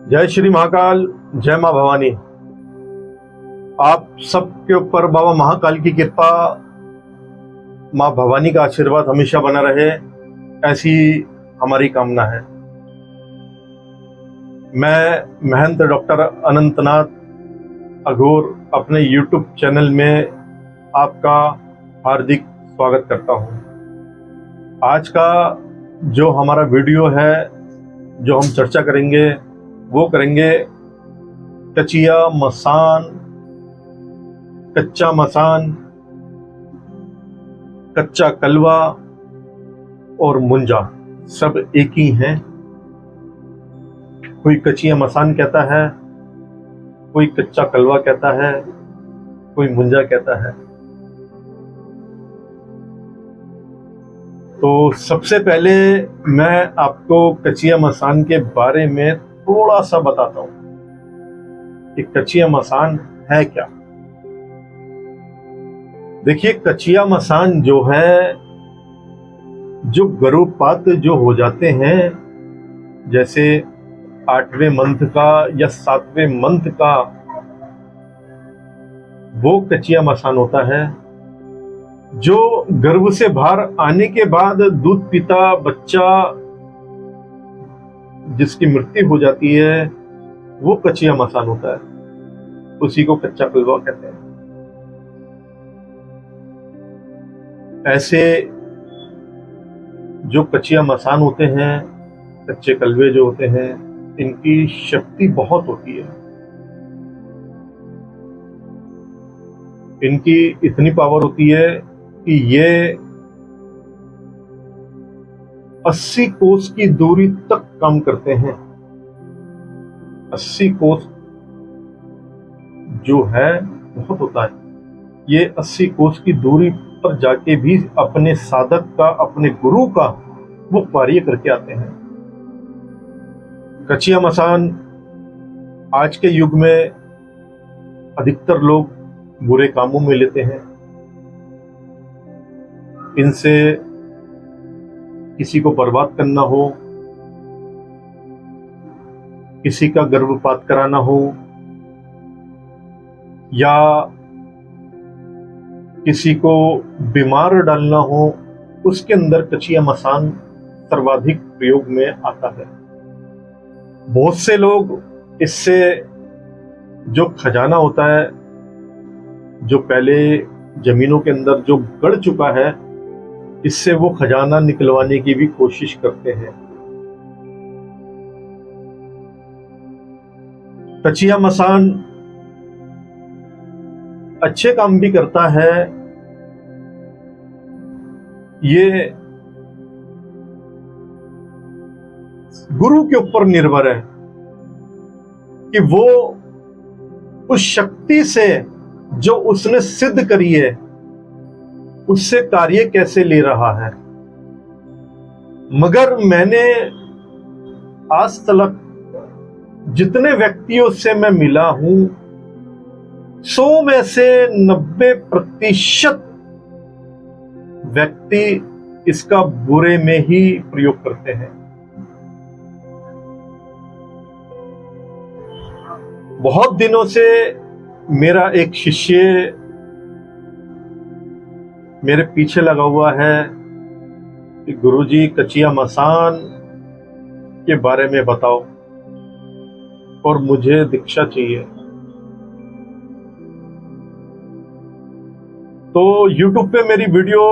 जय श्री महाकाल, जय मां भवानी। आप सबके ऊपर बाबा महाकाल की कृपा, मां भवानी का आशीर्वाद हमेशा बना रहे, ऐसी हमारी कामना है। मैं महंत डॉक्टर अनंतनाथ अघोर अपने YouTube चैनल में आपका हार्दिक स्वागत करता हूं। आज का जो हमारा वीडियो है, जो हम चर्चा करेंगे, वो करेंगे कचिया मसान, कच्चा मसान, कच्चा कलवा और मुंजा सब एक ही हैं। कोई कचिया मसान कहता है, कोई कच्चा कलवा कहता है, कोई मुंजा कहता है। तो सबसे पहले मैं आपको कचिया मसान के बारे में थोड़ा सा बताता हूं कि कचिया मसान है क्या। देखिए, कचिया मसान जो है, जो गर्भपात जो हो जाते हैं, जैसे 8वें मंथ का या 7वें मंथ का, वो कचिया मसान होता है। जो गर्भ से बाहर आने के बाद दूध पीता बच्चा जिसकी मृत्यु हो जाती है, वो कचिया मसान होता है। उसी को कच्चा कलवा कहते हैं। ऐसे जो कचिया मसान होते हैं, कच्चे कलवे जो होते हैं, इनकी शक्ति बहुत होती है। इनकी इतनी पावर होती है कि ये 80 कोस की दूरी तक काम करते हैं। 80 कोस जो है बहुत होता है। ये 80 कोस की दूरी पर जाके भी अपने साधक का, अपने गुरु का वो कार्य करके आते हैं। कचिया मसान आज के युग में अधिकतर लोग बुरे कामों में लेते हैं। इनसे किसी को बर्बाद करना हो, किसी का गर्भपात कराना हो, या किसी को बीमार डालना हो, उसके अंदर कचिया मसान सर्वाधिक प्रयोग में आता है। बहुत से लोग इससे जो खजाना होता है, जो पहले जमीनों के अंदर जो गड़ चुका है, इससे वो खजाना निकलवाने की भी कोशिश करते हैं। कचिया मसान अच्छे काम भी करता है। ये गुरु के ऊपर निर्भर है कि वो उस शक्ति से जो उसने सिद्ध करी है, उससे कार्य कैसे ले रहा है। मगर मैंने आज तक जितने व्यक्तियों से मैं मिला हूं, 100 में से 90% व्यक्ति इसका बुरे में ही प्रयोग करते हैं। बहुत दिनों से मेरा एक शिष्य मेरे पीछे लगा हुआ है कि गुरुजी कचिया मसान के बारे में बताओ और मुझे दीक्षा चाहिए। तो YouTube पे मेरी वीडियो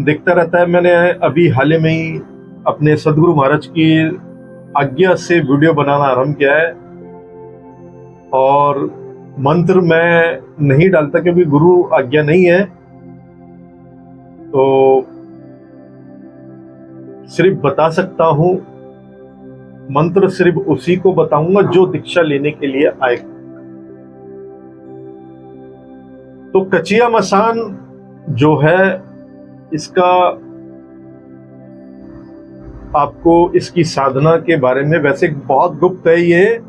देखता रहता है। मैंने अभी हाल ही में ही अपने सदगुरु महाराज की आज्ञा से वीडियो बनाना आरंभ किया है, और मंत्र मैं नहीं डालता क्योंकि गुरु आज्ञा नहीं है। तो सिर्फ बता सकता हूं, मंत्र सिर्फ उसी को बताऊंगा जो दीक्षा लेने के लिए आए। तो कचिया मसान जो है, इसका आपको इसकी साधना के बारे में, वैसे बहुत गुप्त है ये,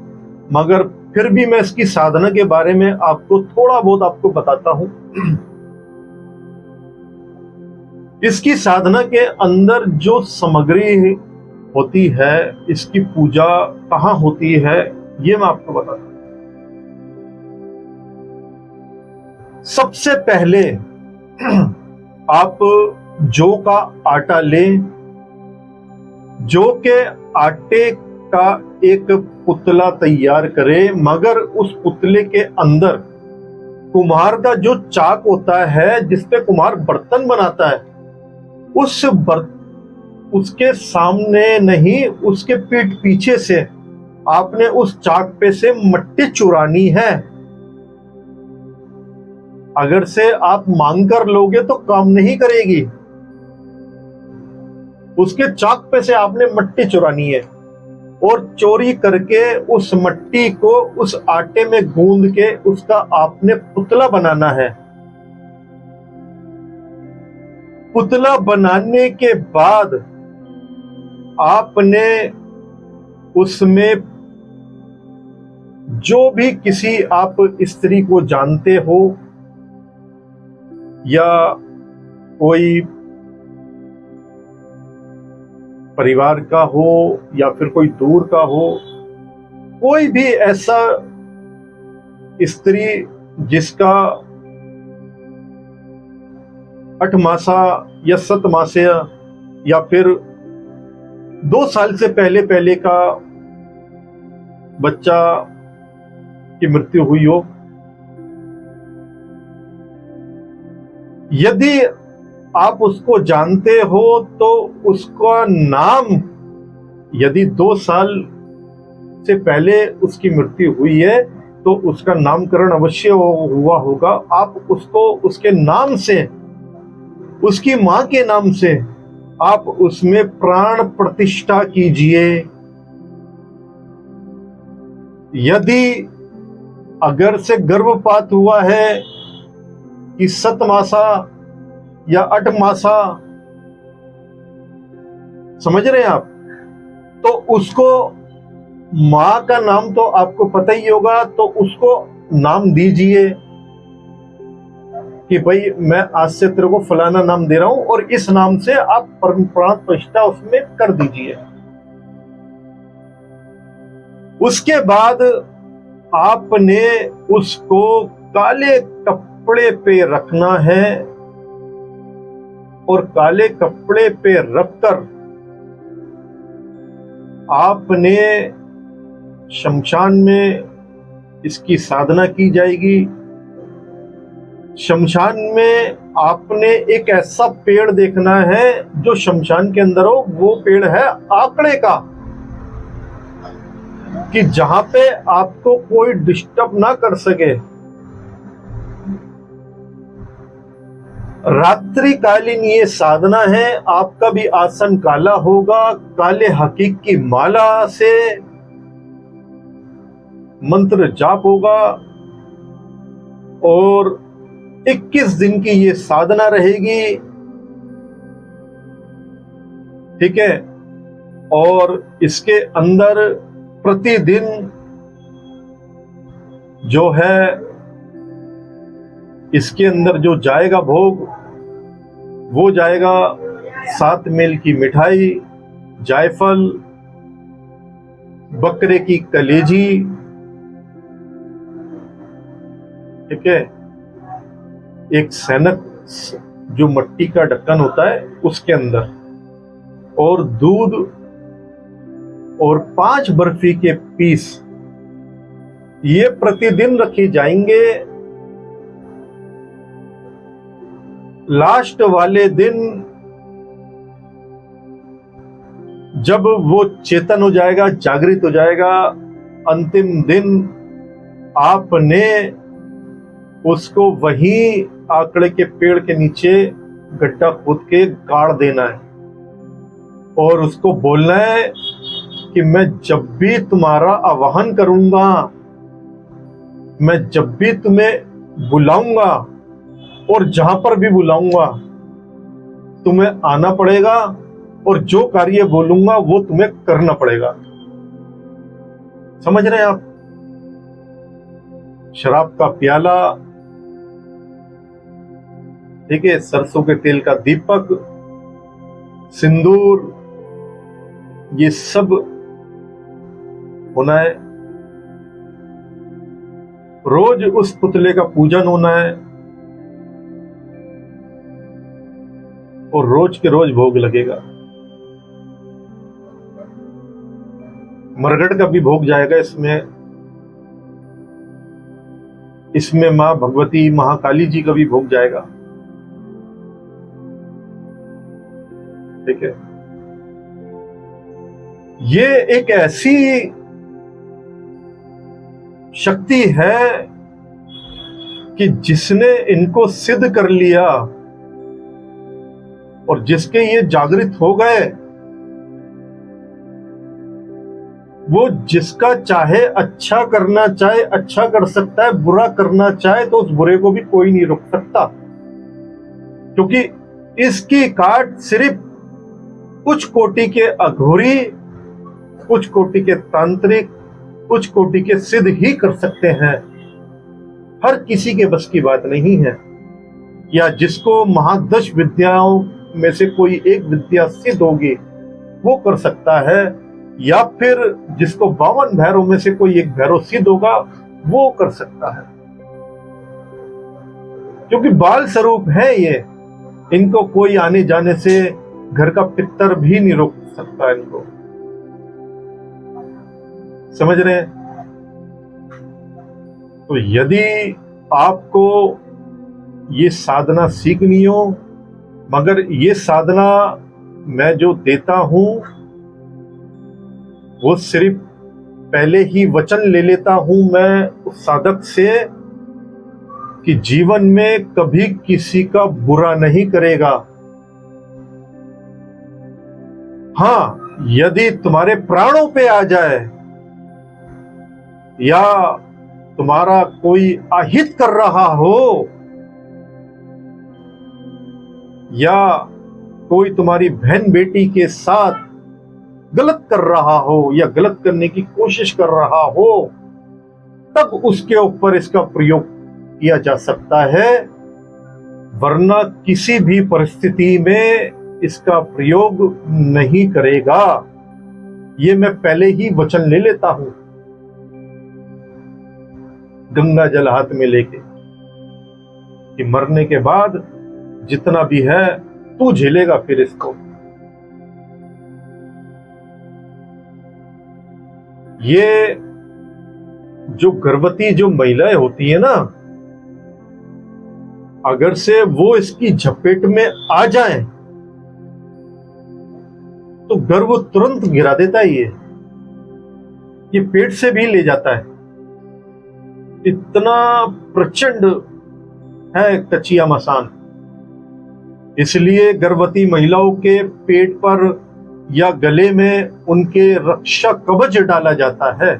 मगर फिर भी मैं इसकी साधना के बारे में आपको थोड़ा बहुत आपको बताता हूं। इसकी साधना के अंदर जो सामग्री होती है, इसकी पूजा कहाँ होती है, ये मैं आपको बताता हूं। सबसे पहले आप जौ का आटा लें। जौ के आटे का एक पुतला तैयार करें, मगर उस पुतले के अंदर कुम्हार का जो चाक होता है जिसपे कुम्हार बर्तन बनाता है, उसके सामने नहीं, उसके पीठ पीछे से आपने उस चाक पे से मट्टी चुरानी है। अगर से आप मांग कर लोगे तो काम नहीं करेगी। उसके चाक पे से आपने मट्टी चुरानी है और चोरी करके उस मट्टी को उस आटे में गूंद के उसका आपने पुतला बनाना है। पुतला बनाने के बाद आपने उसमें जो भी किसी आप स्त्री को जानते हो या कोई परिवार का हो या फिर कोई दूर का हो, कोई भी ऐसा स्त्री जिसका 8 मासा या 7 मासे या फिर 2 साल से पहले का बच्चा की मृत्यु हुई हो, यदि आप उसको जानते हो तो उसका नाम, यदि 2 साल से पहले उसकी मृत्यु हुई है तो उसका नामकरण अवश्य हुआ होगा। आप उसको उसके नाम से, उसकी मां के नाम से आप उसमें प्राण प्रतिष्ठा कीजिए। यदि अगर से गर्भपात हुआ है कि 7 मासा या 8 मासा, समझ रहे हैं आप, तो उसको मां का नाम तो आपको पता ही होगा, तो उसको नाम दीजिए कि भाई मैं आज से तेरे को फलाना नाम दे रहा हूं और इस नाम से आप प्राण प्रतिष्ठा उसमें कर दीजिए। उसके बाद आपने उसको काले कपड़े पे रखना है और काले कपड़े पे रखकर आपने शमशान में इसकी साधना की जाएगी। शमशान में आपने एक ऐसा पेड़ देखना है जो शमशान के अंदर हो, वो पेड़ है आकड़े का, कि जहां पे आपको कोई डिस्टर्ब ना कर सके। रात्रि कालीन ये साधना है। आपका भी आसन काला होगा, काले हकीक की माला से मंत्र जाप होगा और 21 दिन की ये साधना रहेगी, ठीक है। और इसके अंदर प्रतिदिन जो है, इसके अंदर जो जाएगा भोग, वो जाएगा 7 मेल की मिठाई, जायफल, बकरे की कलेजी, ठीक है, एक सैनक जो मट्टी का ढक्कन होता है उसके अंदर, और दूध और 5 बर्फी के पीस, ये प्रतिदिन रखे जाएंगे। लास्ट वाले दिन जब वो चेतन हो जाएगा, जागृत हो जाएगा, अंतिम दिन आपने उसको वहीं आकड़े के पेड़ के नीचे गड्ढा खोद के गाड़ देना है और उसको बोलना है कि मैं जब भी तुम्हारा आवाहन करूंगा, मैं जब भी तुम्हें बुलाऊंगा और जहां पर भी बुलाऊंगा तुम्हें आना पड़ेगा और जो कार्य बोलूंगा वो तुम्हें करना पड़ेगा। समझ रहे हैं आप? शराब का प्याला, ठीक है, सरसों के तेल का दीपक, सिंदूर ये सब होना है। रोज उस पुतले का पूजन होना है और रोज के रोज भोग लगेगा। मरगढ़ का भी भोग जाएगा इसमें मां भगवती महाकाली जी का भी भोग जाएगा। ठीक है, ये एक ऐसी शक्ति है कि जिसने इनको सिद्ध कर लिया और जिसके ये जागृत हो गए, वो जिसका चाहे अच्छा करना चाहे अच्छा कर सकता है, बुरा करना चाहे तो उस बुरे को भी कोई नहीं रोक सकता, क्योंकि इसकी काट सिर्फ कुछ कोटि के अघोरी, कुछ कोटि के तांत्रिक, कुछ कोटि के सिद्ध ही कर सकते हैं। हर किसी के बस की बात नहीं है। या जिसको महादश विद्याओं में से कोई एक विद्या सिद्ध होगी वो कर सकता है, या फिर जिसको 52 भैरव में से कोई एक भैरव सिद्ध होगा वो कर सकता है, क्योंकि बाल स्वरूप है ये। इनको कोई आने जाने से घर का पितर भी नहीं रोक सकता इनको। समझ रहे हैं? तो यदि आपको ये साधना सीखनी हो, मगर ये साधना मैं जो देता हूं वो सिर्फ पहले ही वचन ले लेता हूं मैं उस साधक से कि जीवन में कभी किसी का बुरा नहीं करेगा। हां, यदि तुम्हारे प्राणों पे आ जाए या तुम्हारा कोई अहित कर रहा हो या कोई तुम्हारी बहन बेटी के साथ गलत कर रहा हो या गलत करने की कोशिश कर रहा हो, तब उसके ऊपर इसका प्रयोग किया जा सकता है, वरना किसी भी परिस्थिति में इसका प्रयोग नहीं करेगा। ये मैं पहले ही वचन ले लेता हूं, गंगा जल हाथ में लेके, कि मरने के बाद जितना भी है तू झेलेगा फिर इसको। ये जो गर्भवती जो महिलाएं होती है ना, अगर से वो इसकी झपेट में आ जाएं तो गर्भ तुरंत गिरा देता है। ये पेट से भी ले जाता है, इतना प्रचंड है कच्चिया मसान। इसलिए गर्भवती महिलाओं के पेट पर या गले में उनके रक्षा कवच डाला जाता है।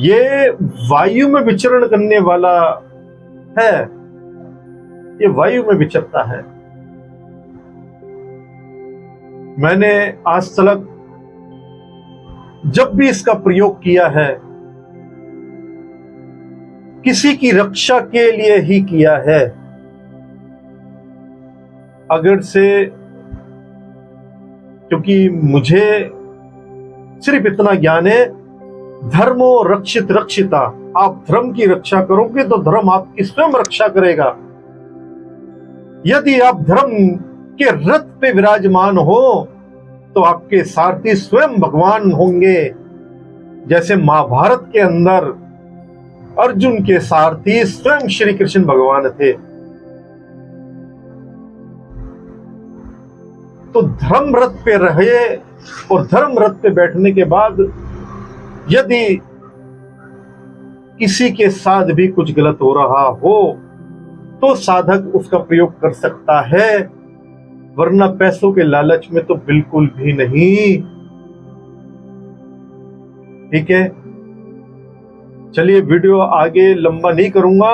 ये वायु में विचरण करने वाला है, ये वायु में विचरता है। मैंने आज तक जब भी इसका प्रयोग किया है किसी की रक्षा के लिए ही किया है। अगर से, क्योंकि मुझे सिर्फ इतना ज्ञान है, धर्मो रक्षित रक्षिता, आप धर्म की रक्षा करोगे तो धर्म आपकी स्वयं रक्षा करेगा। यदि आप धर्म के रथ पे विराजमान हो तो आपके सारथी स्वयं भगवान होंगे। जैसे महाभारत के अंदर अर्जुन के सारथी स्वयं श्री कृष्ण भगवान थे। तो धर्म रथ पे रहे और धर्म रथ पे बैठने के बाद यदि किसी के साथ भी कुछ गलत हो रहा हो तो साधक उसका प्रयोग कर सकता है, वरना पैसों के लालच में तो बिल्कुल भी नहीं। ठीक है, चलिए वीडियो आगे लंबा नहीं करूंगा।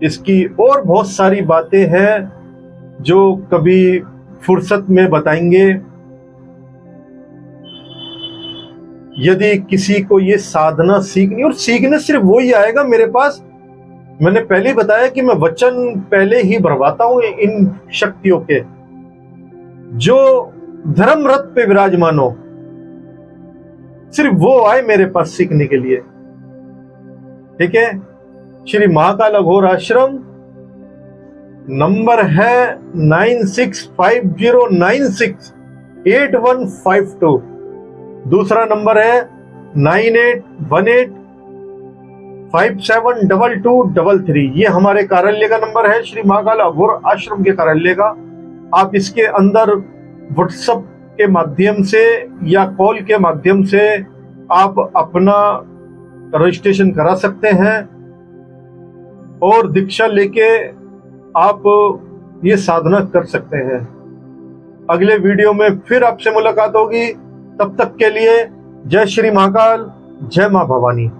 इसकी और बहुत सारी बातें हैं जो कभी फुर्सत में बताएंगे। यदि किसी को ये साधना सीखनी, और सीखने सिर्फ वो ही आएगा मेरे पास। मैंने पहले ही बताया कि मैं वचन पहले ही भरवाता हूं इन शक्तियों के। जो धर्म रथ पे विराजमान हो, सिर्फ वो आए मेरे पास सीखने के लिए। ठीक है, श्री महाकाल अघोर आश्रम, नंबर है 9650968152। दूसरा नंबर है 9818572233। ये हमारे कार्यालय का नंबर है, श्री महाकाल अघोर आश्रम के कार्यालय का। आप इसके अंदर व्हाट्सएप के माध्यम से या कॉल के माध्यम से आप अपना रजिस्ट्रेशन करा सकते हैं और दीक्षा लेके आप ये साधना कर सकते हैं। अगले वीडियो में फिर आपसे मुलाकात होगी। तब तक के लिए जय श्री महाकाल, जय मां भवानी।